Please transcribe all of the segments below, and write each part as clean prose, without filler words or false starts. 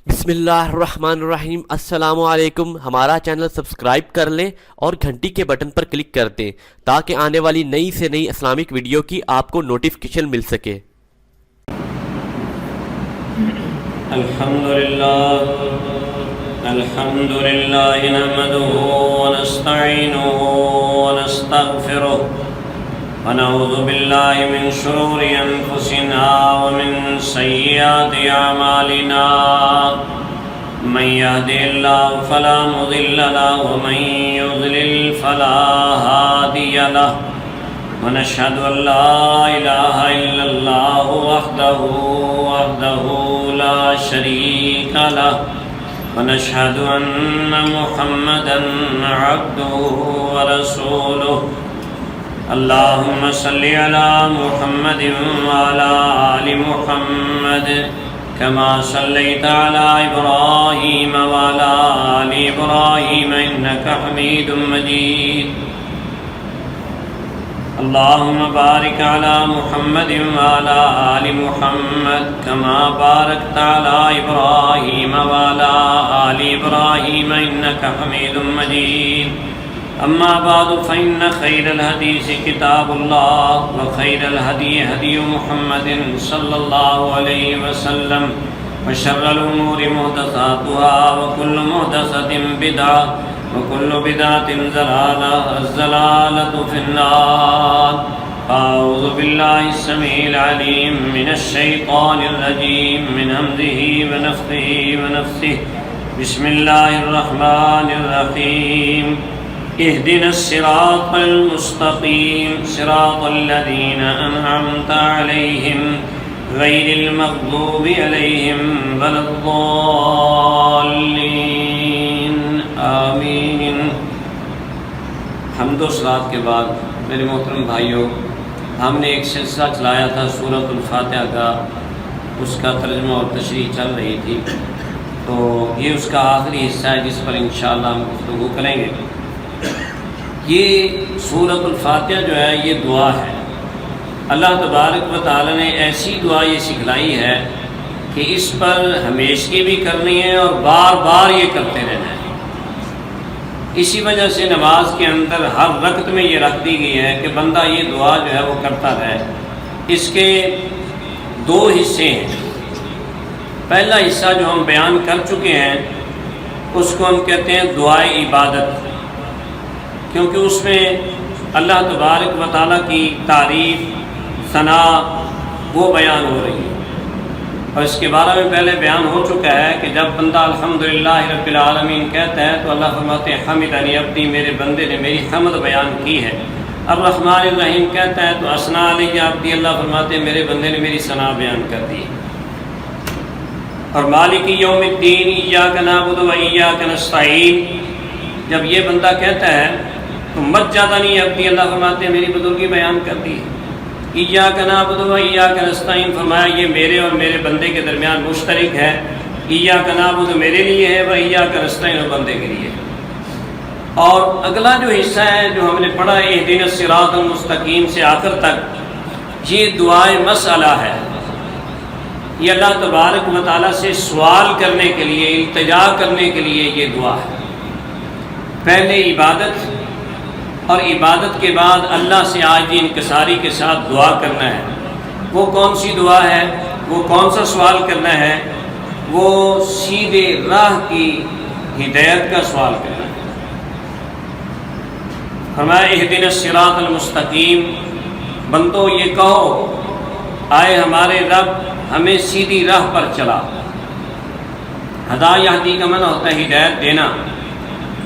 بسم اللہ الرحمن الرحیم۔ السلام علیکم۔ ہمارا چینل سبسکرائب کر لیں اور گھنٹی کے بٹن پر کلک کر دیں تاکہ آنے والی نئی سے نئی اسلامک ویڈیو کی آپ کو نوٹیفیکیشن مل سکے۔ الحمدللہ نحمدہ ونستعینہ ونستغفرہ ونعوذ باللہ من شرور انفسنا ومن سیئات اعمالنا من یهد اللہ فلا مضل له ومن یضلل فلا ہادی له ونشهد ان لا الہ الا اللہ وحدہ لا شریک له ونشهد ان محمدا عبده ورسوله اللهم صل على محمد وعلى آل محمد كما صليت على إبراهيم وعلى آل إبراهيم إنك حميد مجيد اللهم بارك على محمد وعلى آل محمد كما باركت على إبراهيم وعلى آل إبراهيم إنك حميد مجيد أما بعد فإن خير الحديث كتاب الله وخير الهدي هدي محمد صلى الله عليه وسلم وشر الأمور محدثاتها وكل محدثة بدعة وكل بدعة ضلالة الضلالة في النار أعوذ بالله السميع العليم من الشيطان الرجيم من همزه ونفخه ونفثه بسم الله الرحمن الرحيم اهدنا الصراط المستقيم صراط الذين أنعمت عليهم غير المغضوب عليهم ولا الضالين آمين۔ حمد و صلوات کے بعد میرے محترم بھائیوں، ہم نے ایک سلسلہ چلایا تھا سورۃ الفاتحہ کا، اس کا ترجمہ اور تشریح چل رہی تھی، تو یہ اس کا آخری حصہ ہے جس پر انشاءاللہ ہم گفتگو کریں گے۔ یہ سورۃ الفاتحہ جو ہے یہ دعا ہے، اللہ تبارک و تعالی نے ایسی دعا یہ سکھلائی ہے کہ اس پر ہمیشگی بھی کرنی ہے اور بار بار یہ کرتے رہنا ہے۔ اسی وجہ سے نماز کے اندر ہر رکعت میں یہ رکھ دی گئی ہے کہ بندہ یہ دعا جو ہے وہ کرتا رہے۔ اس کے دو حصے ہیں۔ پہلا حصہ جو ہم بیان کر چکے ہیں اس کو ہم کہتے ہیں دعائے عبادت، کیونکہ اس میں اللہ تبارک و تعالیٰ کی تعریف ثنا وہ بیان ہو رہی ہے، اور اس کے بارے میں پہلے بیان ہو چکا ہے کہ جب بندہ الحمدللہ رب العالمین کہتا ہے تو اللہ فرماتے ہیں حمدنی عبدی، میرے بندے نے میری حمد بیان کی ہے۔ الرحمن الرحیم کہتا ہے تو اثنا علی عبدی، اللہ فرماتے ہیں میرے بندے نے میری ثنا بیان کر دی۔ اور مالک یوم الدین ایاک نعبد و ایاک نستعین، جب یہ بندہ کہتا ہے تو مجدنی عبدی، اللہ فرماتے ہیں میری بزرگی بیان کر دی۔ ایاک نعبد و ایاک نستعین فرمایا یہ میرے اور میرے بندے کے درمیان مشترک ہے۔ ایاک نعبد میرے لیے ہے و ایاک نستعین بندے کے لیے۔ اور اگلا جو حصہ ہے جو ہم نے پڑھا اہدنا الصراط المستقیم سے آخر تک، یہ دعائے مسئلہ ہے۔ یہ اللہ تبارک و تعالیٰ سے سوال کرنے کے لیے، التجا کرنے کے لیے یہ دعا ہے۔ پہلے عبادت، اور عبادت کے بعد اللہ سے عاجزی انکساری کے ساتھ دعا کرنا ہے۔ وہ کون سی دعا ہے؟ وہ کون سا سوال کرنا ہے؟ وہ سیدھے راہ کی ہدایت کا سوال کرنا ہے۔ فرمایا اہدنا الصراط المستقیم، بندو یہ کہو آئے ہمارے رب ہمیں سیدھی راہ پر چلا۔ ہدا یہدی کا معنی ہوتا ہے ہدایت دینا،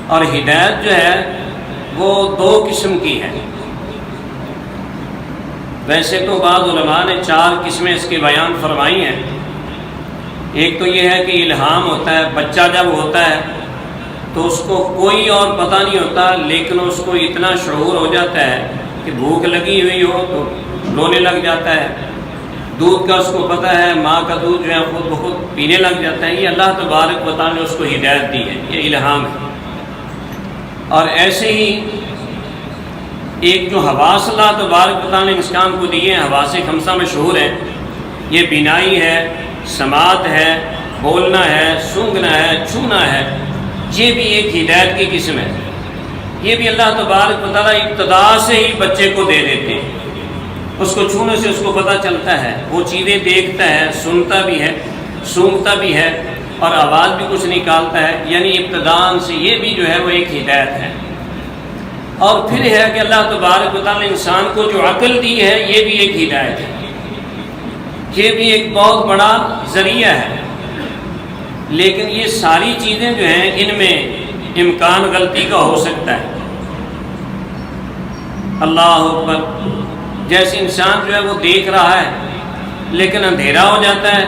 اور ہدایت جو ہے وہ دو قسم کی ہے۔ ویسے تو بعض علماء نے 4 قسمیں اس کے بیان فرمائی ہیں۔ ایک تو یہ ہے کہ الہام ہوتا ہے، بچہ جب ہوتا ہے تو اس کو کوئی اور پتہ نہیں ہوتا، لیکن اس کو اتنا شعور ہو جاتا ہے کہ بھوک لگی ہوئی ہو تو رونے لگ جاتا ہے، دودھ کا اس کو پتہ ہے، ماں کا دودھ جو ہے خود بخود پینے لگ جاتا ہے۔ یہ اللہ تبارک و تعالیٰ نے اس کو ہدایت دی ہے، یہ الہام ہے۔ اور ایسے ہی ایک جو حواس اللہ تبارک و تعالیٰ نے انسان کو دیے ہیں، حواس خمسہ مشہور ہیں، یہ بینائی ہے، سماعت ہے، بولنا ہے، سونگھنا ہے، چھونا ہے، یہ بھی ایک ہدایت کی قسم ہے۔ یہ بھی اللہ تبارک و تعالیٰ ابتدا سے ہی بچے کو دے دیتے ہیں۔ اس کو چھونے سے اس کو پتہ چلتا ہے، وہ چیزیں دیکھتا ہے، سنتا بھی ہے، سونگھتا بھی ہے اور آواز بھی کچھ نکالتا ہے، یعنی ابتداء سے یہ بھی جو ہے وہ ایک ہدایت ہے۔ اور پھر ہے کہ اللہ تبارک و تعالیٰ نے انسان کو جو عقل دی ہے، یہ بھی ایک ہدایت ہے، یہ بھی ایک بہت بڑا ذریعہ ہے۔ لیکن یہ ساری چیزیں جو ہیں ان میں امکان غلطی کا ہو سکتا ہے۔ اللہ اکبر، جیسے انسان جو ہے وہ دیکھ رہا ہے لیکن اندھیرا ہو جاتا ہے،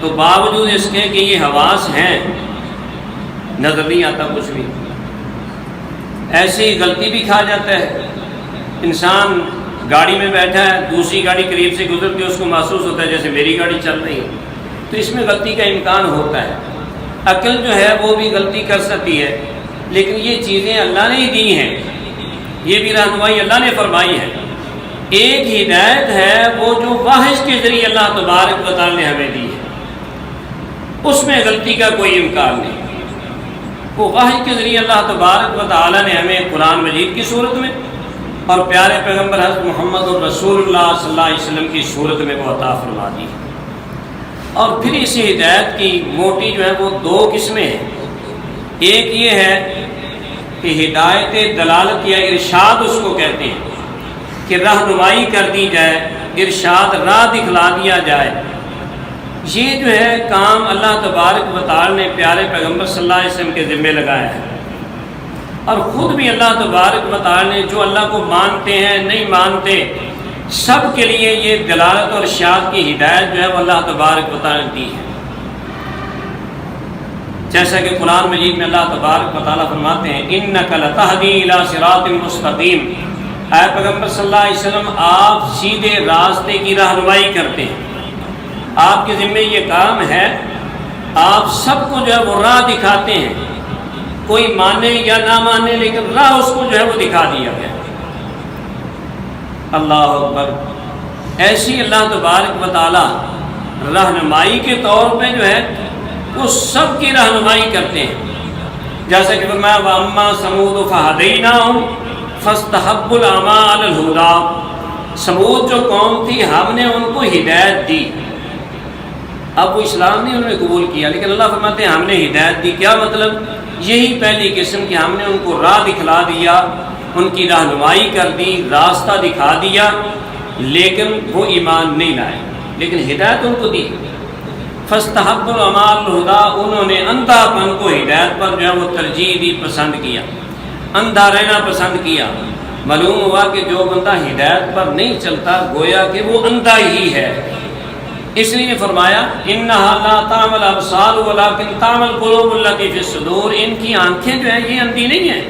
تو باوجود اس کے کہ یہ حواس ہیں نظر نہیں آتا کچھ بھی۔ ایسے ہی غلطی بھی کھا جاتا ہے۔ انسان گاڑی میں بیٹھا ہے، دوسری گاڑی قریب سے گزرتی ہے، اس کو محسوس ہوتا ہے جیسے میری گاڑی چل رہی ہے، تو اس میں غلطی کا امکان ہوتا ہے۔ عقل جو ہے وہ بھی غلطی کر سکتی ہے، لیکن یہ چیزیں اللہ نے ہی دی ہیں، یہ بھی رہنمائی اللہ نے فرمائی ہے۔ ایک ہدایت ہے وہ جو واحد کے ذریعے اللہ تبارک و تعالیٰ نے ہمیں دی ہے، اس میں غلطی کا کوئی امکان نہیں۔ وہ واحد کے ذریعے اللہ تبارک و تعالیٰ نے ہمیں قرآن مجید کی صورت میں اور پیارے پیغمبر حضرت محمد رسول اللہ صلی اللہ علیہ وسلم کی صورت میں وہ عطا فرما دی۔ اور پھر اس ہدایت کی موٹی جو ہے وہ دو قسمیں ہیں۔ ایک یہ ہے کہ ہدایت دلالت یا ارشاد اس کو کہتے ہیں، کہ رہنمائی کر دی جائے، ارشاد راہ دکھلا دیا جائے۔ یہ جو ہے کام اللہ تبارک و تعالی نے پیارے پیغمبر صلی اللہ علیہ وسلم کے ذمے لگایا ہے، اور خود بھی اللہ تبارک و تعالی نے جو اللہ کو مانتے ہیں نہیں مانتے سب کے لیے یہ دلالت اور ارشاد کی ہدایت جو ہے وہ اللہ تبارک و تعالی نے دی ہے۔ جیسا کہ قرآن مجید میں اللہ تبارک و تعالی فرماتے ہیں اِنَّكَ لَتَهْدِي إِلَى صِرَاطٍ مُسْتَقِيمٍ، اے پیغمبر صلی اللہ علیہ وسلم آپ سیدھے راستے کی رہنمائی کرتے ہیں، آپ کے ذمہ یہ کام ہے، آپ سب کو جو ہے وہ راہ دکھاتے ہیں، کوئی مانے یا نہ مانے لیکن راہ اس کو جو ہے وہ دکھا دیا گیا۔ اللہ اکبر، ایسی اللہ تبارک و تعالی رہنمائی کے طور پہ جو ہے وہ سب کی رہنمائی کرتے ہیں۔ جیسا کہ فرمایا وَأَمَّا ثَمُودُ فَهَدَيْنَاهُمْ فَاسْتَحَبُّوا الْعَمَىٰ عَلَى الْهُدَىٰ، سمود جو قوم تھی ہم نے ان کو ہدایت دی، اب وہ اسلام نہیں انہوں نے قبول کیا، لیکن اللہ فرماتے ہیں ہم نے ہدایت دی۔ کیا مطلب؟ یہی پہلی قسم کہ ہم نے ان کو راہ دکھلا دیا، ان کی رہنمائی کر دی، راستہ دکھا دیا، لیکن وہ ایمان نہیں لائے، لیکن ہدایت ان کو دی۔ فَاسْتَحَبُّوا الْعَمَىٰ عَلَى الْهُدَىٰ، انہوں نے اندھا پن کو ہدایت پر جو ہے وہ ترجیح دی، پسند کیا، اندھا رہنا پسند کیا۔ معلوم ہوا کہ جو بندہ ہدایت پر نہیں چلتا گویا کہ وہ اندھا ہی ہے۔ اس لیے فرمایا اِنَّهَا لَا تَعْمَى الْأَبْصَارُ وَلَٰكِن تَعْمَى الْقُلُوبُ الَّتِي فِي الصُّدُورِ، ان کی آنکھیں جو ہیں یہ اندھی نہیں ہیں،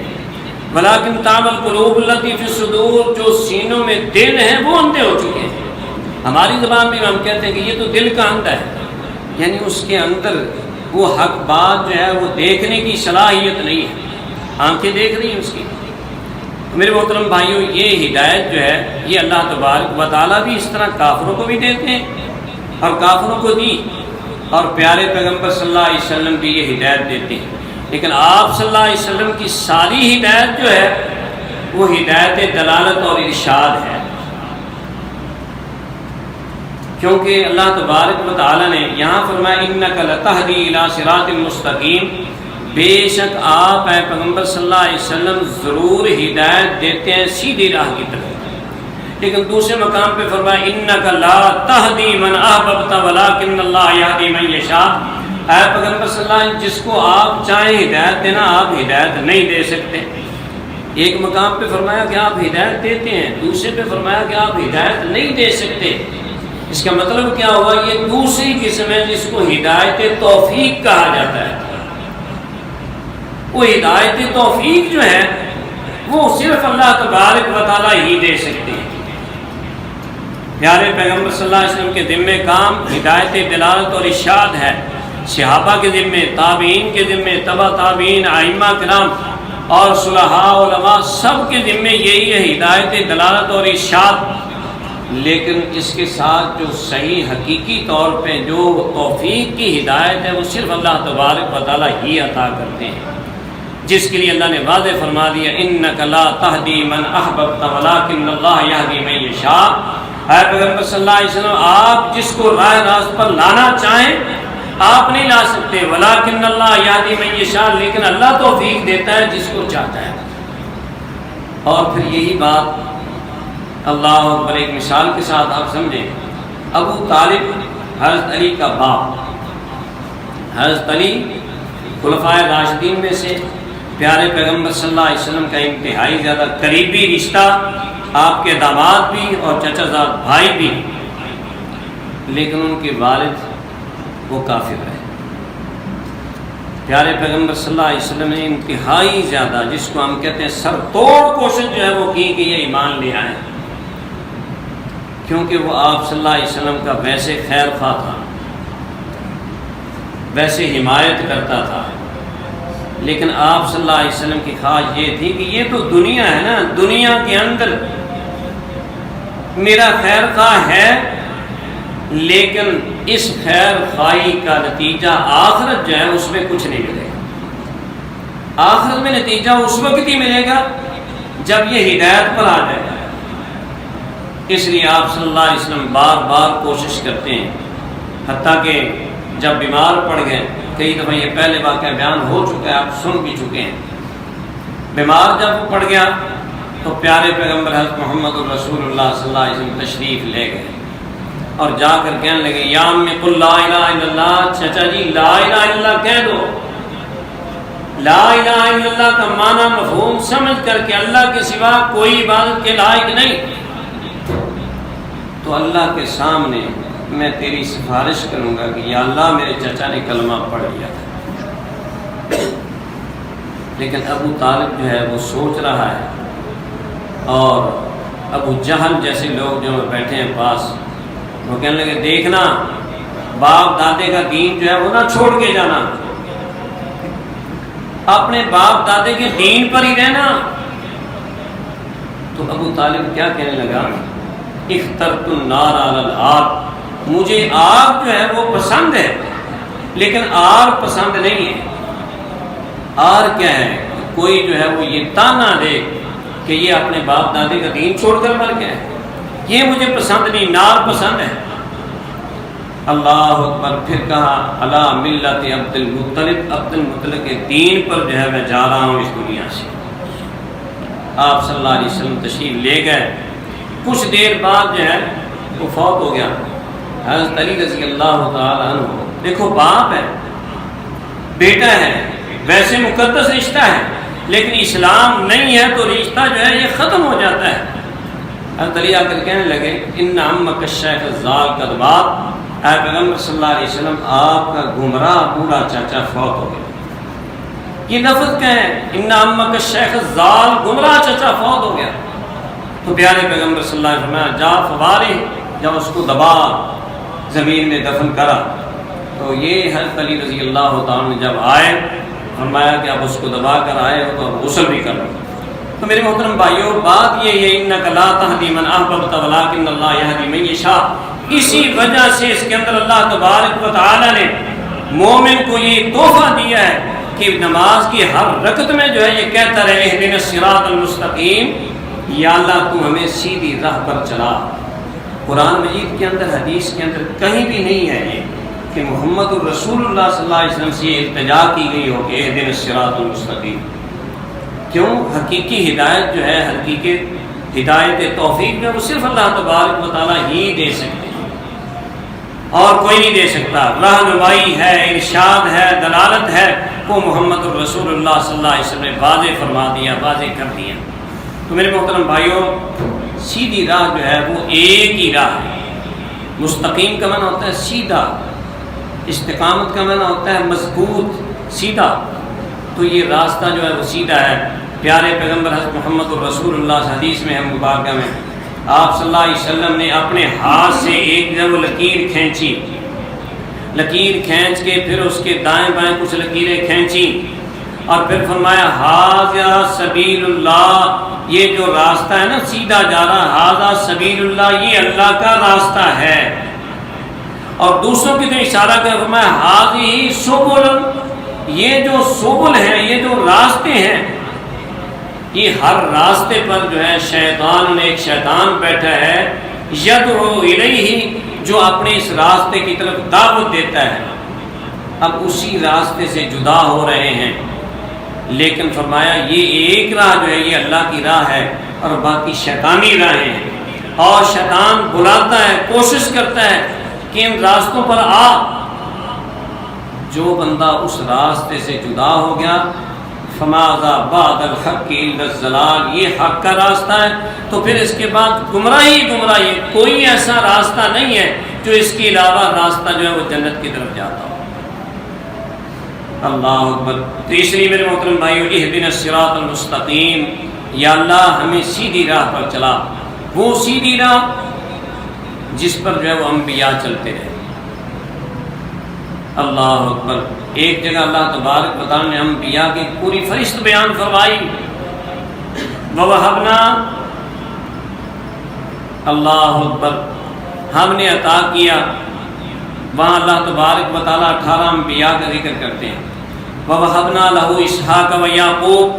وَلَٰكِن تَعْمَى الْقُلُوبُ الَّتِي فِي الصُّدُورِ، جو سینوں میں دل ہیں وہ اندھے ہو چکے ہیں۔ ہماری زبان میں ہم کہتے ہیں کہ یہ تو دل کا اندھا ہے، یعنی اس کے اندر وہ حق بات جو ہے وہ دیکھنے کی صلاحیت نہیں ہے، آنکھیں دیکھ رہی ہیں اس کی۔ میرے محترم بھائیوں، یہ ہدایت جو ہے یہ اللہ تبارک و تعالیٰ بھی اس طرح کافروں کو بھی دیتے ہیں اور کافروں کو دی، اور پیارے پیغمبر صلی اللہ علیہ وسلم بھی یہ ہدایت دیتے ہیں، لیکن آپ صلی اللہ علیہ وسلم کی ساری ہدایت جو ہے وہ ہدایت دلالت اور ارشاد ہے، کیونکہ اللہ تبارک و تعالیٰ نے یہاں فرمایا اِنَّكَ لَتَهْدِي إِلَىٰ صِرَاطٍ مُسْتَقِيمٍ، بے شک آپ اے پیغمبر صلی اللہ علیہ وسلم ضرور ہدایت دیتے ہیں سیدھی راہ کی طرف، لیکن دوسرے مقام پہ فرمایا اِنَّكَ لَا تَهْدِي مَنْ أَحْبَبْتَ وَلَٰكِنَّ اللَّهَ يَهْدِي مَن يَشَاءُ، اے پیغمبر صلی اللہ علیہ وسلم جس کو آپ چاہیں ہدایت دینا آپ ہدایت نہیں دے سکتے۔ ایک مقام پہ فرمایا کہ آپ ہدایت دیتے ہیں، دوسرے پہ فرمایا کہ آپ ہدایت نہیں دے سکتے۔ اس کا مطلب کیا ہوا؟ یہ دوسری قسم ہے جس کو ہدایت توفیق کہا جاتا ہے۔ وہ ہدایت توفیق جو ہے وہ صرف اللہ تبارک و تعالیٰ ہی دے سکتے ہیں۔ پیارے پیغمبر صلی اللہ علیہ وسلم کے ذمے کام ہدایت دلالت اور ارشاد ہے، صحابہ کے ذمے، تابعین کے ذمے، تبع تابعین، ائمہ کرام اور صلحاء علماء سب کے ذمے یہی ہے ہدایت دلالت اور ارشاد۔ لیکن اس کے ساتھ جو صحیح حقیقی طور پہ جو توفیق کی ہدایت ہے وہ صرف اللہ تبارک و تعالیٰ ہی عطا کرتے ہیں، جس کے لیے اللہ نے واضح فرما دیا انک لا تہدی من احببت ولکن اللہ یہدی من یشاء۔ اے پیغمبر صلی اللہ علیہ وسلم، آپ جس کو راہ راست پر لانا چاہیں آپ نہیں لا سکتے، ولکن اللہ یہدی من یشاء، لیکن اللہ توفیق دیتا ہے جس کو چاہتا ہے۔ اور پھر یہی بات اللہ اکبر ایک مثال کے ساتھ آپ سمجھیں۔ ابو طالب حضرت علی کا باپ، حضرت علی خلفائے راشدین میں سے پیارے پیغمبر صلی اللہ علیہ وسلم کا انتہائی زیادہ قریبی رشتہ، آپ کے داماد بھی اور چچا زاد بھائی بھی، لیکن ان کے والد وہ کافر رہے۔ پیارے پیغمبر صلی اللہ علیہ وسلم نے انتہائی زیادہ، جس کو ہم کہتے ہیں سر توڑ کوشش جو ہے وہ کی کہ یہ ایمان لے آئیں، کیونکہ وہ آپ صلی اللہ علیہ وسلم کا ویسے خیر خواہ تھا، ویسے حمایت کرتا تھا، لیکن آپ صلی اللہ علیہ وسلم کی خواہش یہ تھی کہ یہ تو دنیا ہے نا، دنیا کے اندر میرا خیر خواہ ہے، لیکن اس خیر خواہی کا نتیجہ آخرت جو ہے اس میں کچھ نہیں ملے گا۔ آخرت میں نتیجہ اس وقت ہی ملے گا جب یہ ہدایت پر آ جائے گا۔ اس لیے آپ صلی اللہ علیہ وسلم بار بار کوشش کرتے ہیں، حتیٰ کہ جب بیمار پڑ گئے، کئی دفعہ یہ پہلے واقعہ بیان ہو چکا ہے، آپ سن بھی چکے ہیں، بیمار جب پڑ گیا تو پیارے پیغمبر حضرت محمد الرسول اللہ صلی اللہ علیہ وسلم تشریف لے گئے اور جا کر کہنے لگے یا امی قل لا الہ الا اللہ، چچا جی لا الہ الا اللہ کہہ دو۔ لا الہ الا اللہ کا معنی مفہوم سمجھ کر کے اللہ کے سوا کوئی عبادت کے لائق نہیں، تو اللہ کے سامنے میں تیری سفارش کروں گا کہ یا اللہ میرے چچا نے کلمہ پڑھ لیا تھا۔ لیکن ابو طالب جو ہے وہ سوچ رہا ہے، اور ابو جہل جیسے لوگ جو بیٹھے ہیں پاس، وہ کہنے لگے دیکھنا باپ دادے کا دین جو ہے وہ نہ چھوڑ کے جانا، اپنے باپ دادے کے دین پر ہی رہنا۔ تو ابو طالب کیا کہنے لگا، اخترت النار علی الآگ، مجھے آگ جو ہے وہ پسند ہے لیکن آر پسند نہیں ہے۔ آر کیا ہے، کوئی جو ہے وہ یہ تانا دے کہ یہ اپنے باپ دادے کا دین چھوڑ کر مر گیا ہے، یہ مجھے پسند نہیں، نار پسند ہے۔ اللہ اکبر، پھر کہا علی ملت عبد المطلب، عبد المطلب کے دین پر جو ہے میں جا رہا ہوں اس دنیا سے۔ آپ صلی اللہ علیہ وسلم تشریف لے گئے، کچھ دیر بعد جو ہے وہ فوت ہو گیا۔ حضرت علی رضی اللہ تعالیٰ عنہ، دیکھو باپ ہے، بیٹا ہے، ویسے مقدس رشتہ ہے، لیکن اسلام نہیں ہے تو رشتہ جو ہے یہ ختم ہو جاتا ہے۔ حضرت علی آ کر کہنے لگے ان عمک الشیخ الزال قد مات، اے پیغمبر صلی اللہ علیہ وسلم آپ کا گمراہ بوڑھا چاچا فوت ہو گیا۔ یہ لفظ کیا ہے، ان عمک الشیخ الزال، گمراہ چاچا فوت ہو گیا۔ تو پیارے پیغمبر صلی اللہ علیہ وسلم جا فوارے، جب اس کو دبا زمین میں دفن کرا، تو یہ حضرت علی رضی اللہ تعالیٰ نے جب آئے فرمایا کہ اب اس کو دبا کر آئے ہو تو اب غسل بھی کر لو۔ تو میرے محترم بھائیوں، بات یہ ہے انک لا تہدی من احببت ولکن اللہ یہدی من یشاء، اسی وجہ سے اس کے اندر اللہ تبارک و تعالیٰ نے مومن کو یہ تحفہ دیا ہے کہ نماز کی ہر رکعت میں جو ہے یہ کہتا رہے اہدنا الصراط المستقیم، یا اللہ تو ہمیں سیدھی راہ پر چلا۔ قرآن مجید کے اندر، حدیث کے اندر کہیں بھی نہیں ہے یہ کہ محمد الرسول اللہ صلی اللہ علیہ وسلم سے یہ التجا کی گئی ہو کہ اہدنا الصراط المستقیم۔ کیوں؟ حقیقی ہدایت جو ہے، حقیقی ہدایت توفیق جو ہے وہ صرف اللہ تبارک و تعالیٰ ہی دے سکتے ہیں، اور کوئی نہیں دے سکتا۔ رہنمائی ہے، ارشاد ہے، دلالت ہے، وہ محمد الرسول اللہ صلی اللہ علیہ وسلم نے واضح فرما دیا، واضح کر دیا۔ تو میرے محترم بھائیوں، سیدھی راہ جو ہے وہ ایک ہی راہ ہے۔ مستقیم کا معنی ہوتا ہے سیدھا، استقامت کا معنی ہوتا ہے مضبوط، سیدھا۔ تو یہ راستہ جو ہے وہ سیدھا ہے۔ پیارے پیغمبر حضرت محمد الرسول اللہ حدیث میں ہم مبارکہ میں آپ صلی اللہ علیہ وسلم نے اپنے ہاتھ سے ایک جب لکیر کھینچی، لکیر کھینچ کے پھر اس کے دائیں بائیں کچھ لکیریں کھینچی، اور پھر فرمایا ھذا سبیل اللہ، یہ جو راستہ ہے نا سیدھا جا رہا، ھذا سبیل اللہ، یہ اللہ کا راستہ ہے۔ اور دوسروں کی طرف اشارہ کر فرمایا ھذہ سبل، یہ جو سبل ہیں، یہ جو راستے ہیں، یہ ہر راستے پر جو ہے شیطان نے ایک شیطان بیٹھا ہے، یدعو الیہ، جو اپنے اس راستے کی طرف دعوت دیتا ہے۔ اب اسی راستے سے جدا ہو رہے ہیں، لیکن فرمایا یہ ایک راہ جو ہے یہ اللہ کی راہ ہے اور باقی شیطانی راہیں ہیں، اور شیطان بلاتا ہے، کوشش کرتا ہے کہ ان راستوں پر آ۔ جو بندہ اس راستے سے جدا ہو گیا، فماذا بعد الحق الا الضلال، یہ حق کا راستہ ہے تو پھر اس کے بعد گمراہی گمراہی ہے، کوئی ایسا راستہ نہیں ہے جو اس کے علاوہ راستہ جو ہے وہ جنت کی طرف جاتا ہو۔ اللہ اکبر۔ تیسری میرے محترم بھائیو، اہدنا الصراط المستقیم، یا اللہ ہمیں سیدھی راہ پر چلا، وہ سیدھی راہ جس پر جو ہے وہ انبیاء چلتے رہے۔ اللہ اکبر۔ ایک جگہ اللہ تبارک و تعالی نے انبیاء کی پوری فہرست بیان فرمائی، وَوَهَبْنَا، اللہ اکبر، ہم نے عطا کیا۔ وہاں اللہ تبارک و تعالی 18 انبیاء کا ذکر کرتے ہیں، وَوَهَبْنَا لَهُ إِسْحَاقَ وَيَعْقُوبَ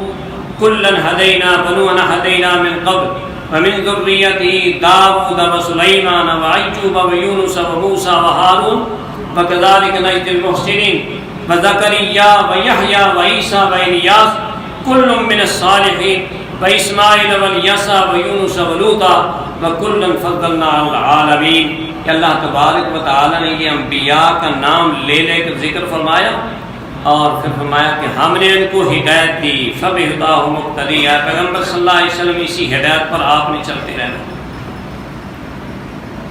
كُلًّا هَدَيْنَا وَنُوحًا هَدَيْنَا مِن قَبْلُ وَمِن ذُرِّيَّتِهِ دَاوُودَ وَسُلَيْمَانَ وَأَيُّوبَ وَيُونُسَ وَمُوسَى وَهَارُونَ وَكَذَلِكَ نَجْزِي الْمُحْسِنِينَ وَزَكَرِيَّا وَيَحْيَىٰ وَعِيسَىٰ وَإِلْيَاسَ كُلٌّ مِّنَ الصَّالِحِينَ وَإِسْمَاعِيلَ وَالْيَسَعَ وَيُونُسَ وَلُوطًا وَكُلًّا فَضَّلْنَا عَلَى الْعَالَمِينَ۔ کہ اللہ تبارک و تعالی نے یہ انبیاء کا نام لے لے کر ذکر فرمایا اور پھر فرمایا کہ ہم نے ان کو ہدایت دی، فَبِهُدَاهُ مُقْتَدِيًّا، پیغمبر صلی اللہ علیہ وسلم اسی ہدایت پر آپ نے چلتے رہنا۔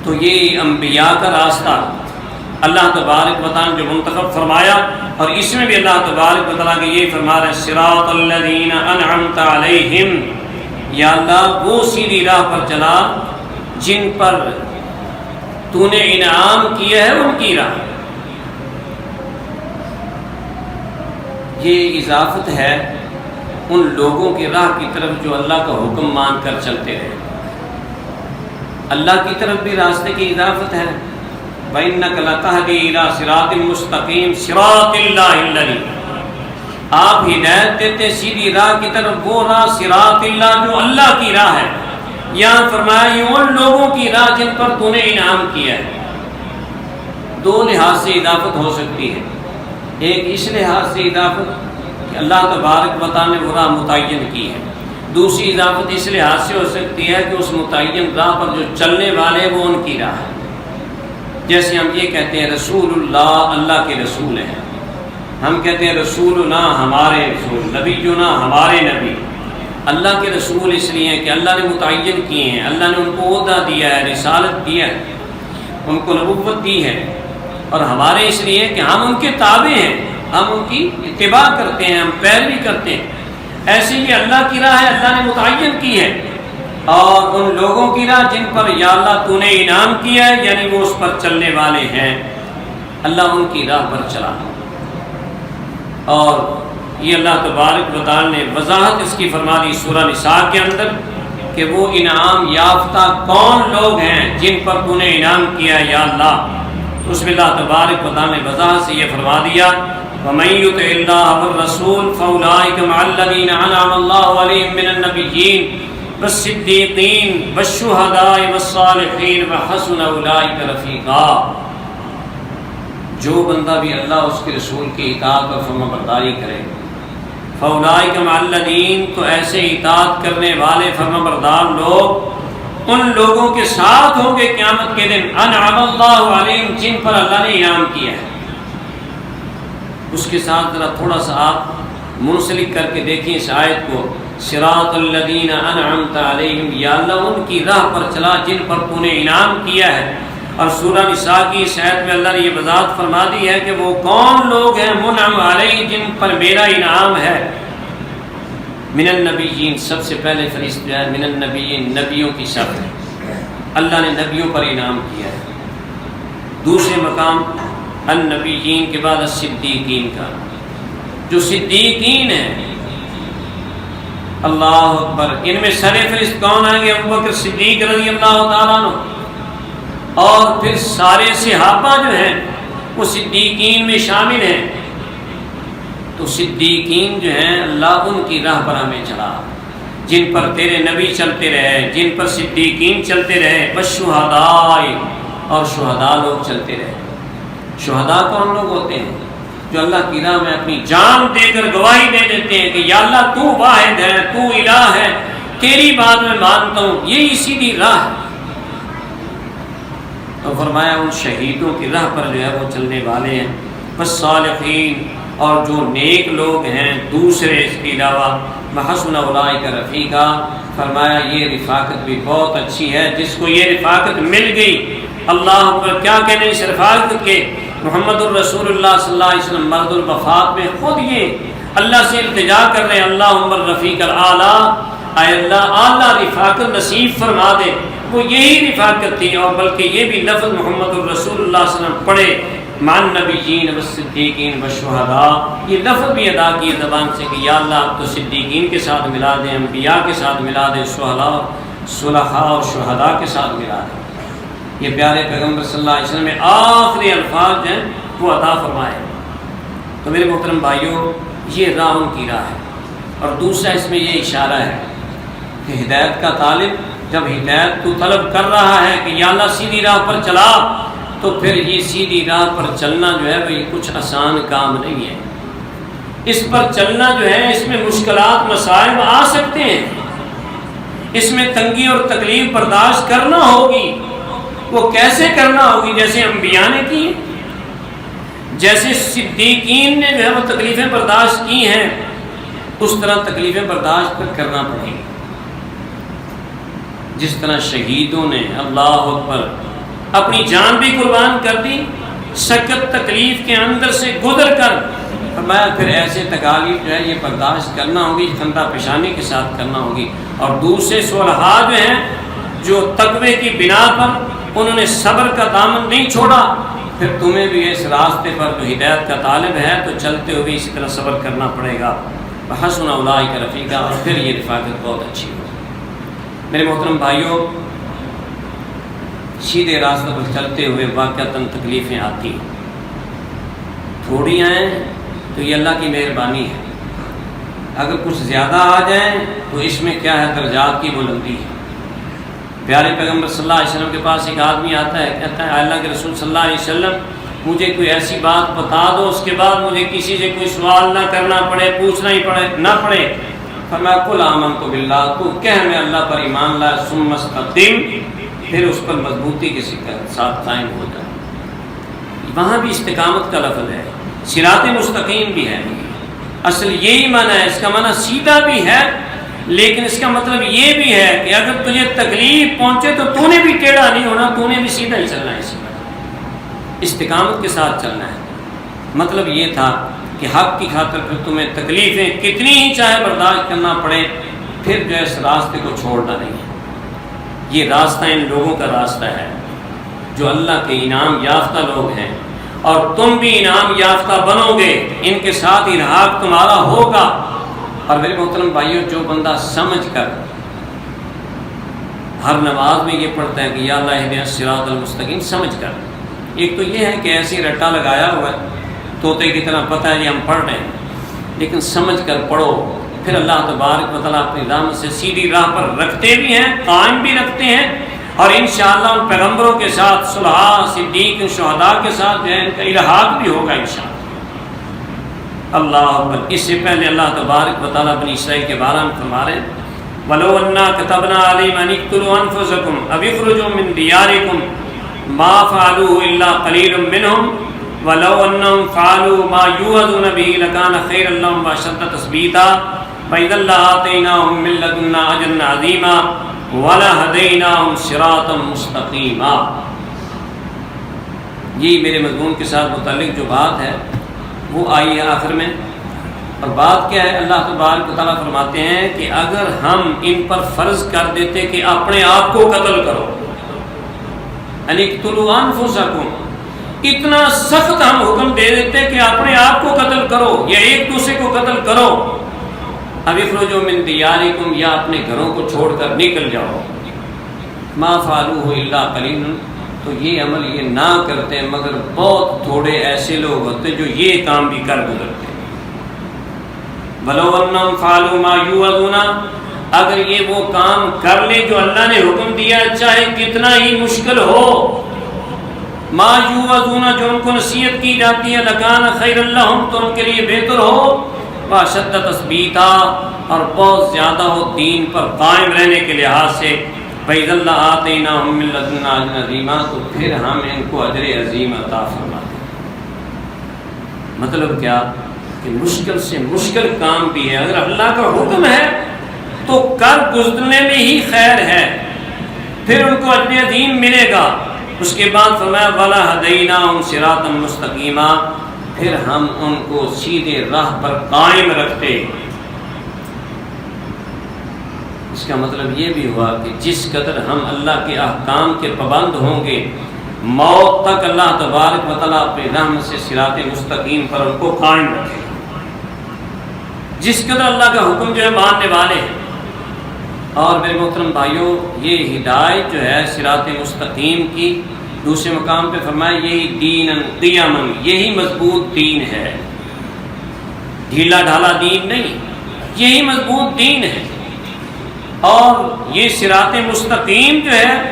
تو یہ انبیاء کا راستہ اللہ تبارک و تعالی نے جو منتخب فرمایا، اور اس میں بھی اللہ تبارک و تعالی کہ یہ فرما رہے صراط الذین انعمت علیہم، یا اللہ وہ سیدھی راہ پر چلا جن پر تو نے انعام کیا ہے، ان کی راہ۔ یہ اضافت ہے ان لوگوں کی راہ کی طرف جو اللہ کا حکم مان کر چلتے رہے۔ اللہ کی طرف بھی راستے کی اضافت ہے، وَإِنَّكَ لَتَهْدِي إِلَىٰ صِرَاطٍ مُسْتَقِيمٍ صِرَاطِ اللَّهِ الَّذِي، آپ ہدایت دیتے سیدھی راہ کی طرف، وہ راہ صراط اللہ جو اللہ کی راہ ہے۔ یہاں فرمایا یہ ان لوگوں کی راہ جن پر تو نے انعام کیا ہے۔ دو لحاظ سے اضافت ہو سکتی ہے، ایک اس لحاظ سے اضافت کہ اللہ تبارک و تعالی نے وہ راہ متعین کی ہے، دوسری اضافت اس لحاظ سے ہو سکتی ہے کہ اس متعین راہ پر جو چلنے والے وہ ان کی راہ ہے۔ جیسے ہم یہ کہتے ہیں رسول اللہ، اللہ کے رسول ہیں، ہم کہتے ہیں رسولنا، ہمارے رسول، نبینا، ہمارے نبی۔ اللہ کے رسول اس لیے ہیں کہ اللہ نے متعین کیے ہیں، اللہ نے ان کو عہدہ دیا ہے، رسالت دیا ہے، ان کو نبوت دی ہے، اور ہمارے اس لیے کہ ہم ان کے تابع ہیں، ہم ان کی اتباع کرتے ہیں، ہم پیروی کرتے ہیں۔ ایسے ہی اللہ کی راہ ہے، اللہ نے متعین کی ہے، اور ان لوگوں کی راہ جن پر یا اللہ تو نے انعام کیا ہے، یعنی وہ اس پر چلنے والے ہیں، اللہ ان کی راہ پر چلا۔ اور یہ اللہ تبارک و تعالی نے وضاحت اس کی فرما دی سورہ نساء کے اندر کہ وہ انعام یافتہ کون لوگ ہیں جن پر تو نے انعام کیا ہے یا اللہ۔ اس میں اللہ تبارک و تعالی نے وضاحت سے یہ فرما دیا وَمَن يُطِعِ اللَّهَ وَالرَّسُولَ فَأُولَٰئِكَ مَعَ الَّذِينَ أَنْعَمَ اللَّهُ عَلَيْهِم مِّنَ النَّبِيِّينَ وَالصِّدِّيقِينَ وَالشُّهَدَاءِ وَالصَّالِحِينَ وَحَسُنَ أُولَٰئِكَ رَفِيقًا۔ جو بندہ بھی اللہ اس کے رسول کی اطاعت اور فرمانبرداری کرے، فَأُولَٰئِكَ مَعَ الَّذِينَ، تو ایسے اطاعت کرنے والے فرمانبردار لوگ ان لوگوں کے ساتھ ہوں گے قیامت کے دن، انعم اللہ علیہم، جن پر اللہ نے انعام کیا ہے۔ اس کے ساتھ ذرا تھوڑا سا آپ منسلک کر کے دیکھیں اس آیت کو، صراط الذین انعمت علیہم، یا اللہ ان کی راہ پر چلا جن پر تو نے انعام کیا ہے۔ اور سورہ نساء کی اس آیت میں اللہ نے یہ وضاحت فرما دی ہے کہ وہ کون لوگ ہیں منعم علیہ، جن پر میرا انعام ہے۔ من النبیین، سب سے پہلے فہرست جو ہے من النبیین، نبیوں کی صف ہے، اللہ نے نبیوں پر انعام کیا ہے۔ دوسرے مقام النبیین کے بعد الصدیقین کا، جو صدیقین ہیں، اللہ اکبر، ان میں سر فہرست کون آئیں گے؟ ابوبکر صدیق رضی اللہ تعالیٰ عنہ، اور پھر سارے صحابہ جو ہیں وہ صدیقین میں شامل ہیں۔ تو صدیقین جو ہیں اللہ ان کی راہ پر ہمیں چلا، جن پر تیرے نبی چلتے رہے، جن پر صدیقین چلتے رہے، بس شہداء، اور شہداء لوگ چلتے رہے۔ شہداء کون لوگ ہوتے ہیں؟ جو اللہ کی راہ میں اپنی جان دے کر گواہی دے دیتے ہیں کہ یا اللہ تو واحد ہے، تو الہ ہے، تیری بات میں مانتا ہوں، یہی سیدھی راہ ہے۔ تو فرمایا ان شہیدوں کی راہ پر جو ہے وہ چلنے والے ہیں، بس صالحین، اور جو نیک لوگ ہیں دوسرے اس کے علاوہ، وحسن اولئک رفیقا، فرمایا یہ رفاقت بھی بہت اچھی ہے۔ جس کو یہ رفاقت مل گئی، اللہ پر کیا کہنے اس رفاقت کے، محمد الرسول اللہ صلی اللہ علیہ وسلم مرد الوفات میں خود یہ اللہ سے التجا کر رہے ہیں، اللہم الرفیق الاعلیٰ، اے اللہ اعلیٰ رفاقت نصیب فرما دے۔ وہ یہی رفاقت تھی، اور بلکہ یہ بھی لفظ محمد الرسول اللہ صلی اللہ علیہ وسلم پڑھے، مان نبیین والصدیقین والشہداء، یہ لفظ بھی ادا کیے زبان سے کہ یا اللہ آپ تو صدیقین کے ساتھ ملا دیں، انبیاء کے ساتھ ملا دیں، شہداء، صلحاء اور شہداء کے ساتھ ملا دیں۔ یہ پیارے پیغمبر صلی اللہ علیہ وسلم میں آخری الفاظ ہیں وہ عطا فرمائے۔ تو میرے محترم بھائیوں، یہ راہ ان کی راہ ہے۔ اور دوسرا اس میں یہ اشارہ ہے کہ ہدایت کا طالب جب ہدایت تو طلب کر رہا ہے کہ یا اللہ سیدھی راہ پر چلا، تو پھر یہ سیدھی راہ پر چلنا جو ہے وہ کچھ آسان کام نہیں ہے۔ اس پر چلنا جو ہے اس میں مشکلات مسائل آ سکتے ہیں، اس میں تنگی اور تکلیف برداشت کرنا ہوگی۔ وہ کیسے کرنا ہوگی؟ جیسے انبیاء نے کی، جیسے صدیقین نے جو ہے وہ تکلیفیں برداشت کی ہیں، اس طرح تکلیفیں برداشت پھر کرنا پڑے گی۔ جس طرح شہیدوں نے اللہ اکبر اپنی جان بھی قربان کر دی، سخت تکلیف کے اندر سے گزر کر، فرمایا پھر ایسے تکالیف جو ہے یہ برداشت کرنا ہوگی، خندہ پیشانی کے ساتھ کرنا ہوگی۔ اور دوسرے صلحاء جو ہیں، جو تقوی کی بنا پر انہوں نے صبر کا دامن نہیں چھوڑا، پھر تمہیں بھی اس راستے پر جو ہدایت کا طالب ہے تو چلتے ہوئے اسی طرح صبر کرنا پڑے گا۔ وحسن اولئک رفیقا، اور پھر یہ رفاقت بہت اچھی ہو۔ میرے محترم بھائیوں، سیدھے راستے پر چلتے ہوئے واقعتاً تکلیفیں آتی ہیں، تھوڑی آئیں تو یہ اللہ کی مہربانی ہے، اگر کچھ زیادہ آ جائیں تو اس میں کیا ہے، درجات کی بلندی ہے۔ پیارے پیغمبر صلی اللہ علیہ وسلم کے پاس ایک آدمی آتا ہے، کہتا ہے اللہ کے رسول صلی اللہ علیہ وسلم مجھے کوئی ایسی بات بتا دو اس کے بعد مجھے کسی سے کوئی سوال نہ کرنا پڑے، پوچھنا ہی نہ پڑے۔ فرمایا قل آمنت باللہ، تو کہہ میں اللہ پر ایمان لایا، ثم استقم، پھر اس پر مضبوطی کے ساتھ قائم ہو جائے۔ وہاں بھی استقامت کا لفظ ہے، صراط مستقیم بھی ہے، اصل یہی معنی ہے، اس کا معنی سیدھا بھی ہے، لیکن اس کا مطلب یہ بھی ہے کہ اگر تجھے تکلیف پہنچے تو تو نے بھی ٹیڑھا نہیں ہونا، تو نے بھی سیدھا ہی چلنا ہے، استقامت کے ساتھ چلنا ہے۔ مطلب یہ تھا کہ حق کی خاطر پھر تمہیں تکلیفیں کتنی ہی چاہے برداشت کرنا پڑے، پھر جو اس راستے کو چھوڑنا نہیں ہے۔ یہ راستہ ان لوگوں کا راستہ ہے جو اللہ کے انعام یافتہ لوگ ہیں، اور تم بھی انعام یافتہ بنو گے، ان کے ساتھ الحاق تمہارا ہوگا۔ اور میرے محترم بھائیوں، جو بندہ سمجھ کر ہر نماز میں یہ پڑھتا ہے کہ یا اللہ اہدنا الصراط المستقیم، سمجھ کر، ایک تو یہ ہے کہ ایسی رٹا لگایا ہوا ہے، طوطے کی طرح پتہ ہے یہ ہم پڑھ رہے ہیں، لیکن سمجھ کر پڑھو، پھر اللہ تبارک و تعالیٰ اپنی رحمت سے سیدھی راہ پر رکھتے بھی ہیں، قائم بھی رکھتے ہیں، اور انشاءاللہ ان پیغمبروں کے ساتھ، صلحاء، صدیق، شہداء کے ساتھ جو ہے ان کا الحاق بھی ہوگا انشاءاللہ۔ اللہ اکبر۔ اس سے پہلے اللہ تبارک و تعالیٰ بنی اسرائیل کے بارے میں فرما رہے ہیں وَلَوْ أَنَّا كَتَبْنَا عَلَيْهِمْ أَنِ اقْتُلُوا أَنفُسَكُمْ أَوِ اخْرُجُوا مِنْ دِيَارِكُمْ مَا فَعَلُوهُ إِلَّا قَلِيلٌ مِّنْهُمْ وَلَوْ أَنَّهُمْ فَعَلُوا مَا يُوعَظُونَ بِهِ لَكَانَ خَيْرًا لَّهُمْ وَأَشَدَّ تَثْبِيتًا وَإِذًا لَّآتَيْنَاهُم مِّن لَّدُنَّا أَجْرًا عَظِيمًا وَلَهَدَيْنَاهُمْ صِرَاطًا مُّسْتَقِيمًا۔ یہ میرے مضمون کے ساتھ متعلق جو بات ہے وہ آئی ہے آخر میں، اور بات کیا ہے، اللہ تبارک و تعالیٰ فرماتے ہیں کہ اگر ہم ان پر فرض کر دیتے کہ اپنے آپ کو قتل کرو، ان اقتلوا انفسکم، اتنا سخت ہم حکم دے دیتے کہ اپنے آپ کو قتل کرو یا ایک دوسرے کو قتل کرو، اب اخرجوا من دیارکم، یا اپنے گھروں کو چھوڑ کر نکل جاؤ، ما فعلوہ الا قلیل، تو یہ عمل یہ نہ کرتے مگر بہت تھوڑے ایسے لوگ ہوتے جو یہ کام بھی کر گزرتے۔ وَلَوْ أَنَّهُمْ فَعَلُوا مَا يُوعَظُونَ، اگر یہ وہ کام کر لیں جو اللہ نے حکم دیا، چاہے کتنا ہی مشکل ہو، ما یوعظون، جو ان کو نصیحت کی جاتی ہے، لکان خیر لہم، تو ان کے لیے بہتر ہو، واشد تثبیتا، اور بہت زیادہ ہو دین پر قائم رہنے کے لحاظ سے، فَإِذَا لَآتَيْنَاهُم مِّن لَّدُنَّا أَجْرًا عَظِيمًا، تو پھر ہم ان کو اجر عظیم عطا فرماتے ہیں۔ مطلب کیا کہ مشکل سے مشکل کام بھی ہے، اگر اللہ کا حکم ہے تو کر گزرنے میں ہی خیر ہے، پھر ان کو اجر عظیم ملے گا۔ اس کے بعد فرمایا وَلَهَدَيْنَاهُمْ صِرَاطًا مُسْتَقِيمًا، پھر ہم ان کو سیدھے راہ پر قائم رکھتے۔ اس کا مطلب یہ بھی ہوا کہ جس قدر ہم اللہ کے احکام کے پابند ہوں گے، موت تک اللہ تبارک و تعالیٰ اپنی رحمت سے صراط مستقیم پر ان کو قائم رکھے۔ جس قدر اللہ کا حکم جو ہے ماننے والے ہیں۔ اور میرے محترم بھائیوں، یہ ہدایت جو ہے صراط مستقیم کی، دوسرے مقام پہ فرمایا یہی دین قیما، یہی مضبوط دین ہے، ڈھیلا ڈھالا دین نہیں، یہی مضبوط دین ہے۔ اور یہ صراط مستقیم جو ہے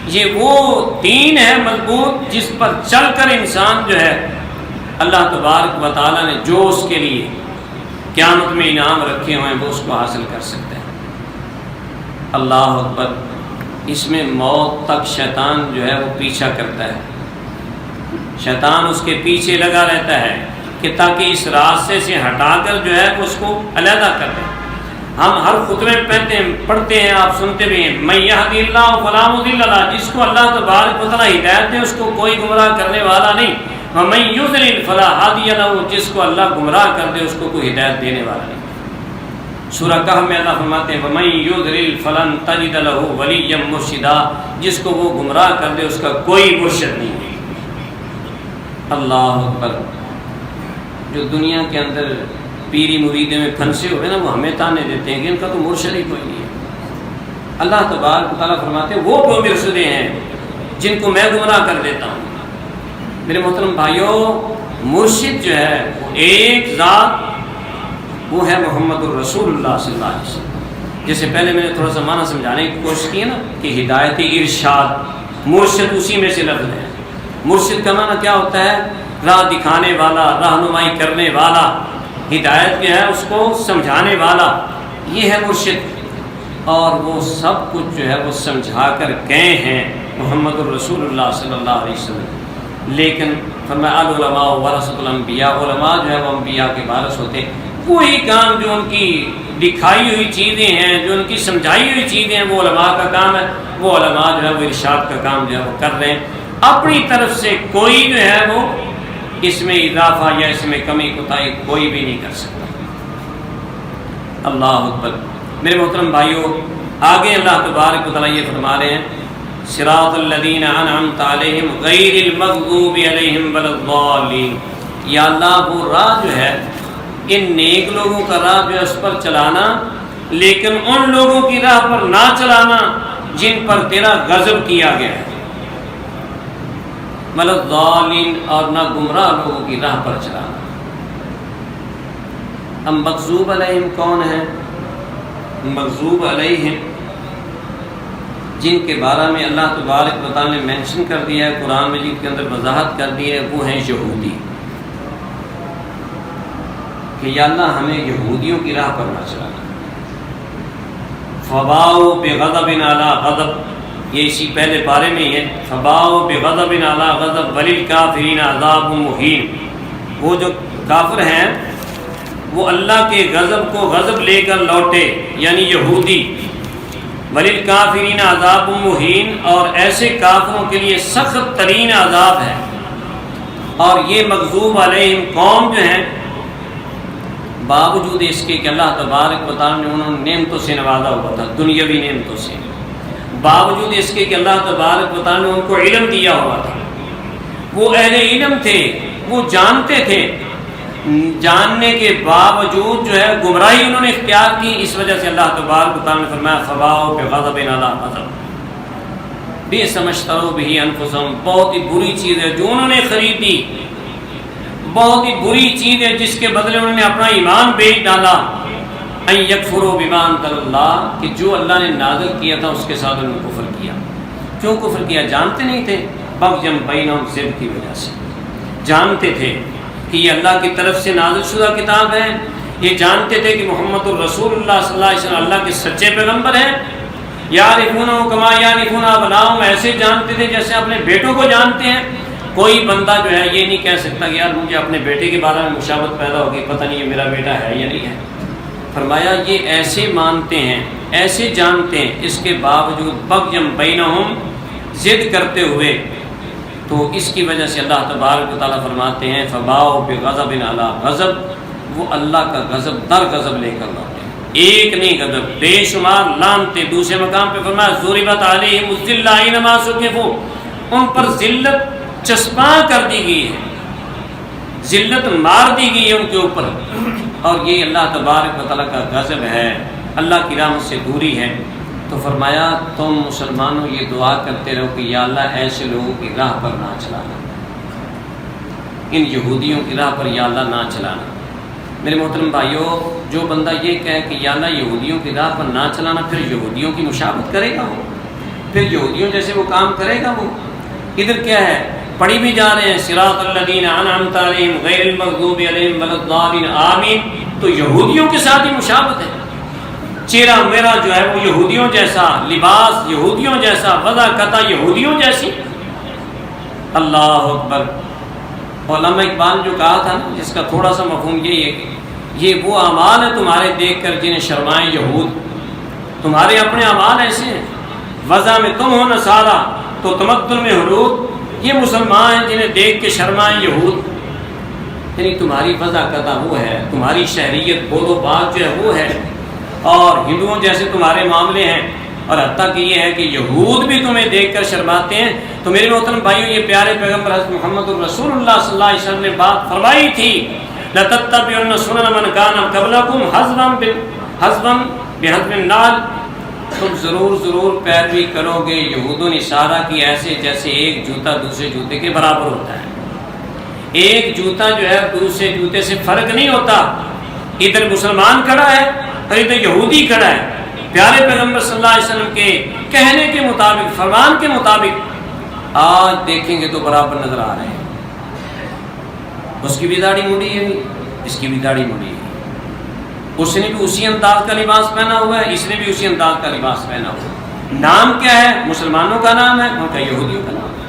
یہ وہ دین ہے مضبوط جس پر چل کر انسان جو ہے اللہ تبارک و تعالیٰ نے جو اس کے لیے قیامت میں انعام رکھے ہوئے ہیں وہ اس کو حاصل کر سکتے ہیں۔ اللہ اکبر۔ اس میں موت تک شیطان جو ہے وہ پیچھا کرتا ہے، شیطان اس کے پیچھے لگا رہتا ہے کہ تاکہ اس راستے سے ہٹا کر جو ہے اس کو علیحدہ کر دے۔ ہم ہر خطبے پڑھتے ہیں، آپ سنتے بھی ہیں، من یہدی اللہ فلا مضل لہ، جس کو اللہ تبارک و تعالیٰ ہدایت دے اس کو کوئی گمراہ کرنے والا نہیں، ومن یضلل فلا ہادی لہ، جس کو اللہ گمراہ کر دے اس کو کوئی ہدایت دینے والا نہیں۔ سورہ کہف میں اللہ فرماتے ہیں ومن یضلل فلن تجد لہ ولیا مرشدا، جس کو وہ گمراہ کر دے اس کا کوئی مرشد نہیں۔ اللہ اکبر۔ جو دنیا کے اندر پیری مریدے میں پھنسے ہوئے نا، وہ ہمیں تانے دیتے ہیں کہ ان کا تو مرشد ہی کوئی نہیں ہے۔ اللہ تبارک و تعالیٰ فرماتے ہیں وہ دو مرشدیں ہیں جن کو میں گمراہ کر دیتا ہوں۔ میرے محترم بھائیوں، مرشد جو ہے وہ ایک ذات، وہ ہے محمد الرسول اللہ صلی اللہ علیہ وسلم۔ جیسے پہلے میں نے تھوڑا سا معنی سمجھانے کی کوشش کی ہے نا کہ ہدایت ارشاد، مرشد اسی میں سے لفظ ہے۔ مرشد کا معنی کیا ہوتا ہے؟ راہ دکھانے والا، رہنمائی کرنے والا، ہدایت جو ہے اس کو سمجھانے والا، یہ ہے مرشد۔ اور وہ سب کچھ جو ہے وہ سمجھا کر گئے ہیں محمد الرسول اللہ صلی اللہ علیہ وسلم۔ لیکن فرمایا العلماء ورثۃ الانبیاء، علماء جو ہے وہ انبیاء کے وارث ہوتے ہیں۔ وہی کام جو ان کی دکھائی ہوئی چیزیں ہیں، جو ان کی سمجھائی ہوئی چیزیں ہیں، وہ علماء کا کام ہے۔ وہ علماء جو ہے وہ ارشاد کا کام جو ہے وہ کر رہے ہیں۔ اپنی طرف سے کوئی جو ہے وہ اس میں اضافہ یا اس میں کمی کوتاہی کوئی بھی نہیں کر سکتا۔ اللہ اکبر۔ میرے محترم بھائیوں، آگے اللہ تبارک و تعالیٰ یہ فرما رہے ہیں صراط الذین انعمت علیہم غیر المغضوب علیہم ولا الضالین، یا اللہ وہ راہ جو ہے ان نیک لوگوں کا راہ جو ہے اس پر چلانا، لیکن ان لوگوں کی راہ پر نہ چلانا جن پر تیرا غضب کیا گیا ہے، ولا الضالین، اور نہ گمراہ لوگوں کی راہ پر چلانا۔ اب مغضوب علیہم کون ہیں؟ مغضوب علیہم جن کے بارے میں اللہ تبارک و تعالیٰ نے مینشن کر دیا ہے، قرآن مجید کے اندر وضاحت کر دی ہے، وہ ہیں یہودی، کہ یا اللہ ہمیں یہودیوں کی راہ پر نہ چلانا۔ فباؤ بغضب علی غضب، یہ اسی پہلے پارے میں ہی ہے، فباؤ بغضب علی غضب وللکافرین عذاب مہین۔ وہ جو کافر ہیں وہ اللہ کے غضب کو غضب لے کر لوٹے، یعنی یہودی۔ وللکافرین عذاب مہین، اور ایسے کافروں کے لیے سخت ترین عذاب ہے۔ اور یہ مغضوب علیہم قوم جو ہیں، باوجود اس کے کہ اللہ تبارک و تعالیٰ نے انہوں نے نعمتوں سے نوازا ہوا تھا، دنیاوی نعمتوں سے، باوجود اس کے کہ اللہ تبارک و تعالیٰ نے ان کو علم دیا ہوا تھا، وہ اہل علم تھے، وہ جانتے تھے، جاننے کے باوجود جو ہے گمراہی انہوں نے اختیار کی. اس وجہ سے اللہ تبارک و تعالیٰ نے فرمایا فباؤ بغضب علی غضب بئس ما اشتروا به انفسهم. بہت ہی بری چیز ہے جو انہوں نے خریدی، بہت ہی بری چیز ہے جس کے بدلے انہوں نے اپنا ایمان بیچ ڈالا. ان یکفروا بما انزل اللہ، کہ جو اللہ نے نازل کیا تھا اس کے ساتھ انہوں نے کفر کیا. کیوں کفر کیا؟ جانتے نہیں تھے، بغیم بینہم، ضد کی وجہ سے. جانتے تھے کہ یہ اللہ کی طرف سے نازل شدہ کتاب ہے، یہ جانتے تھے کہ محمد الرسول اللہ صلی اللہ علیہ وسلم اللہ کے سچے پیغمبر ہیں. یعرفونہ کما یعرفون ابناءہم، ایسے جانتے تھے جیسے اپنے بیٹوں کو جانتے ہیں. کوئی بندہ جو ہے یہ نہیں کہہ سکتا کہ یار مجھے اپنے بیٹے کے بارے میں مشابہت پیدا ہوگی، پتہ نہیں یہ میرا بیٹا ہے یا نہیں ہے. فرمایا یہ ایسے مانتے ہیں، ایسے جانتے ہیں، اس کے باوجود بغیم بینہم، ضد کرتے ہوئے. تو اس کی وجہ سے اللہ تبارک و تعالیٰ فرماتے ہیں فباؤ بغضب علی غضب، وہ اللہ کا غضب در غضب لے کر لاتے ہیں. ایک نہیں غضب، بے شمار لانتے. دوسرے مقام پہ فرمایا ضربت علیہم الذلہ اینما ثقفوا، ان پر ذلت چسپاں کر دی گئی ہے، ذلت مار دی گئی ہے ان کے اوپر. اور یہ اللہ تبارک و تعالیٰ کا غضب ہے، اللہ کی رحمت سے دوری ہے. تو فرمایا تم مسلمانوں یہ دعا کرتے رہو کہ یا اللہ ایسے لوگوں کی راہ پر نہ چلانا، ان یہودیوں کی راہ پر یا اللہ نہ چلانا. میرے محترم بھائیوں، جو بندہ یہ کہے کہ یا اللہ یہودیوں کی راہ پر نہ چلانا، پھر یہودیوں کی مشابہت کرے گا، وہ پھر یہودیوں جیسے وہ کام کرے گا. وہ ادھر کیا ہے، پڑھی بھی جا رہے ہیں صراط الذین انعمت علیہم غیر المغضوب علیہم ولا الضالین آمین. تو یہودیوں کے ساتھ ہی مشابہت ہے. چہرہ میرا جو ہے وہ یہودیوں جیسا، لباس یہودیوں جیسا، وضع قطع یہودیوں جیسی. اللہ اکبر. علامہ اقبال جو کہا تھا نا، جس کا تھوڑا سا مفہوم یہی ہے کہ یہ وہ اعمال ہیں تمہارے دیکھ کر جنہیں شرمائیں یہود. تمہارے اپنے اعمال ایسے ہیں، وضع میں تم ہو نصارہ تو تمدن میں حدود. یہ مسلمان ہیں جنہیں دیکھ کے شرمائیں یہود. یعنی تمہاری وضع قطع وہ ہے، تمہاری شہریت بود و باز جو ہے وہ ہے، اور ہندوؤں جیسے تمہارے معاملے ہیں. اور حتیٰ کہ یہ ہے کہ یہود بھی تمہیں دیکھ کر شرماتے ہیں. تو میرے محترم بھائیوں، یہ پیارے پیغمبر حضرت محمد الرسول اللہ صلی اللہ علیہ وسلم نے بات فرمائی تھی لَتَتَّبِعُنَّ سُنَنَ مَنْ كَانَ قَبْلَكُمْ حَذْوًا بِحَذْوِ النَّعْلِ، تم ضرور پیروی کرو گے یہود و نصارہ کی، ایسے جیسے ایک جوتا دوسرے جوتے کے برابر ہوتا ہے. ایک جوتا جو ہے دوسرے جوتے سے فرق نہیں ہوتا. ادھر مسلمان کھڑا ہے اور ادھر یہودی کھڑا ہے. پیارے پیغمبر صلی اللہ علیہ وسلم کے کہنے کے مطابق، فرمان کے مطابق آج دیکھیں گے تو برابر نظر آ رہے ہیں. اس کی بھی داڑھی مڑی ہے، اس کی بھی داڑھی مڑی ہے. اس نے بھی اسی انداز کا لباس پہنا ہوا ہے، اس نے بھی اسی انداز کا لباس پہنا ہوا ہے. نام کیا ہے؟ مسلمانوں کا نام ہے، ان کا یہودیوں کا نام ہے.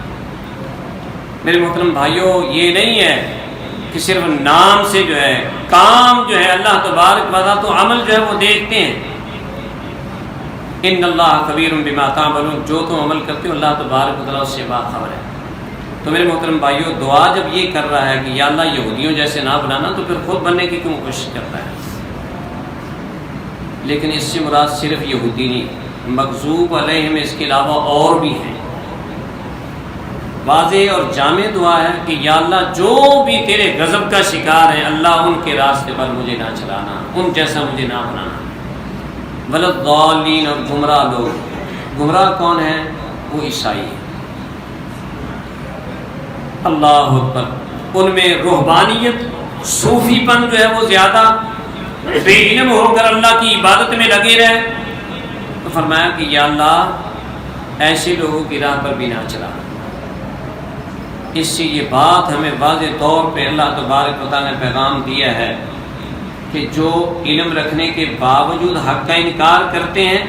میرے محترم بھائیوں، یہ نہیں ہے کہ صرف نام سے جو ہے کام جو ہے اللہ تبارک و تعالیٰ تو عمل جو ہے وہ دیکھتے ہیں. ان اللہ خبیر بما تعملون، جو تم عمل کرتے ہو اللہ تبارک و تعالیٰ اس سے باخبر ہے. تو میرے محترم بھائیوں، دعا جب یہ کر رہا ہے کہ یا اللہ یہودیوں جیسے نہ بنانا، تو پھر خود بننے کی کیوں کوشش کرتا ہے؟ لیکن اس سے مراد صرف یہودی نہیں، مغضوب علیہم اس کے علاوہ اور بھی ہیں. واضح اور جامع دعا ہے کہ یا اللہ جو بھی تیرے غضب کا شکار ہیں، اللہ ان کے راستے پر مجھے نہ چلانا، ان جیسا مجھے نہ بنانا. ولا الضالین، اور گمراہ لوگ. گمراہ کون ہیں؟ وہ عیسائی ہیں. اللہ اکبر. ان میں روحانیت، صوفی پن جو ہے وہ زیادہ، بے علم ہو کر اللہ کی عبادت میں لگے رہے. تو فرمایا کہ یا اللہ ایسے لوگوں کی راہ پر بھی نہ چلا. اس سے یہ بات ہمیں واضح طور پہ اللہ تبارک و تعالیٰ نے پیغام دیا ہے کہ جو علم رکھنے کے باوجود حق کا انکار کرتے ہیں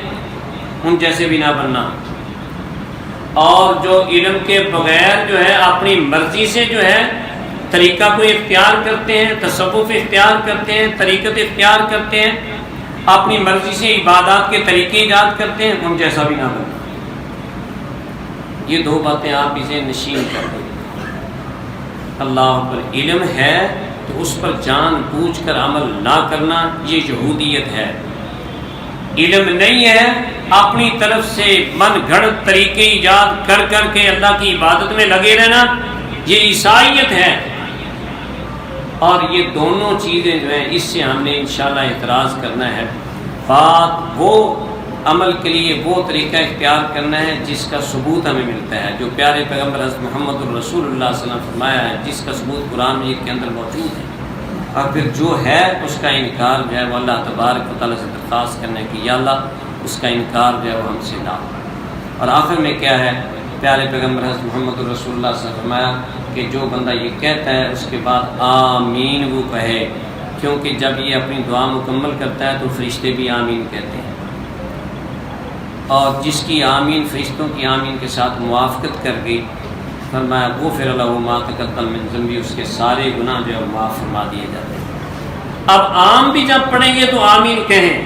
ان جیسے بھی نہ بننا، اور جو علم کے بغیر جو ہے اپنی مرضی سے جو ہے طریقہ کو اختیار کرتے ہیں، تصوف اختیار کرتے ہیں، طریقت اختیار کرتے ہیں، اپنی مرضی سے عبادات کے طریقے ایجاد کرتے ہیں، ان جیسا بھی نہ بننا. یہ دو باتیں آپ اسے نشین کر دیں. اللہ پر علم ہے تو اس پر جان بوجھ کر عمل نہ کرنا، یہ یہودیت ہے. علم نہیں ہے، اپنی طرف سے من گھڑت طریقے ایجاد کر کے اللہ کی عبادت میں لگے رہنا، یہ عیسائیت ہے، اور یہ دونوں چیزیں جو ہیں اس سے ہم نے انشاءاللہ اعتراض کرنا ہے۔ بات وہ عمل کے لیے وہ طریقہ اختیار کرنا ہے جس کا ثبوت ہمیں ملتا ہے، جو پیارے پیغمبر حضرت محمد الرسول اللہ صلی اللہ علیہ وسلم نے فرمایا ہے، جس کا ثبوت قرآن مجید کے اندر موجود ہے۔ اور پھر جو ہے اس کا انکار جو ہے وہ اللہ تبارک و تعالیٰ سے درخواست کرنا ہے کہ یا اللہ اس کا انکار جو ہے وہ ہم سے نہ ہو۔ اور آخر میں کیا ہے، پیارے پیغمبر حضرت محمد الرسول اللہ صلی اللہ علیہ وسلم نے فرمایا کہ جو بندہ یہ کہتا ہے اس کے بعد آمین وہ کہے، کیونکہ جب یہ اپنی دعا مکمل کرتا ہے تو فرشتے بھی آمین کہتے ہیں، اور جس کی آمین فرشتوں کی آمین کے ساتھ موافقت کر گئی، فرمایا غفر لہ ما تقدم من ذنبہ، اس کے سارے گناہ جو ہے معاف فرما دیے جاتے ہیں۔ اب عام بھی جب پڑھیں گے تو آمین کہیں،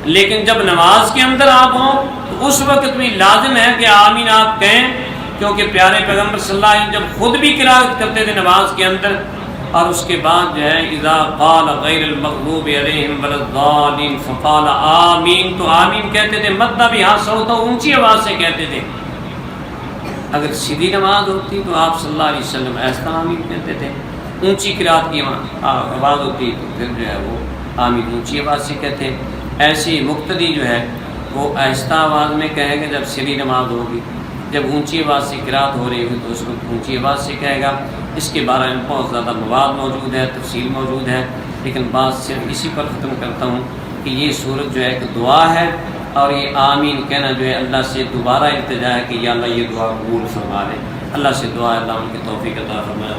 لیکن جب نماز کے اندر آپ ہوں تو اس وقت بھی لازم ہے کہ آمین آپ کہیں، کیونکہ پیارے پیغمبر صلی اللہ علیہ وسلم جب خود بھی قرات کرتے تھے نماز کے اندر، اور اس کے بعد جو ہے اذا قال غیر المغضوب علیہم ولا الضالین فقال آمین، تو آمین کہتے تھے، مدہ بھی ہاتھ ہوتا اونچی آواز سے کہتے تھے۔ اگر سیدھی نماز ہوتی تو آپ صلی اللہ علیہ وسلم ایسا آمین کہتے تھے، اونچی قرات کی آواز ہوتی تو پھر جو ہے وہ آمین اونچی آواز سے کہتے ہیں۔ ایسی مقتدی جو ہے وہ آہستہ آواز میں کہے گا جب سیدھی نماز ہوگی، جب اونچی آواز سے قرات ہو رہی ہوگی تو اس وقت اونچی آواز سے کہے گا۔ اس کے بارے میں بہت زیادہ مواد موجود ہے، تفصیل موجود ہے، لیکن بات صرف اسی پر ختم کرتا ہوں کہ یہ صورت جو ہے ایک دعا ہے، اور یہ آمین کہنا جو ہے اللہ سے دوبارہ التجا ہے کہ یا اللہ یہ دعا قبول فرما لے۔ اللہ سے دعا ہے اللہ ان کی توفیق عطا فرمائے۔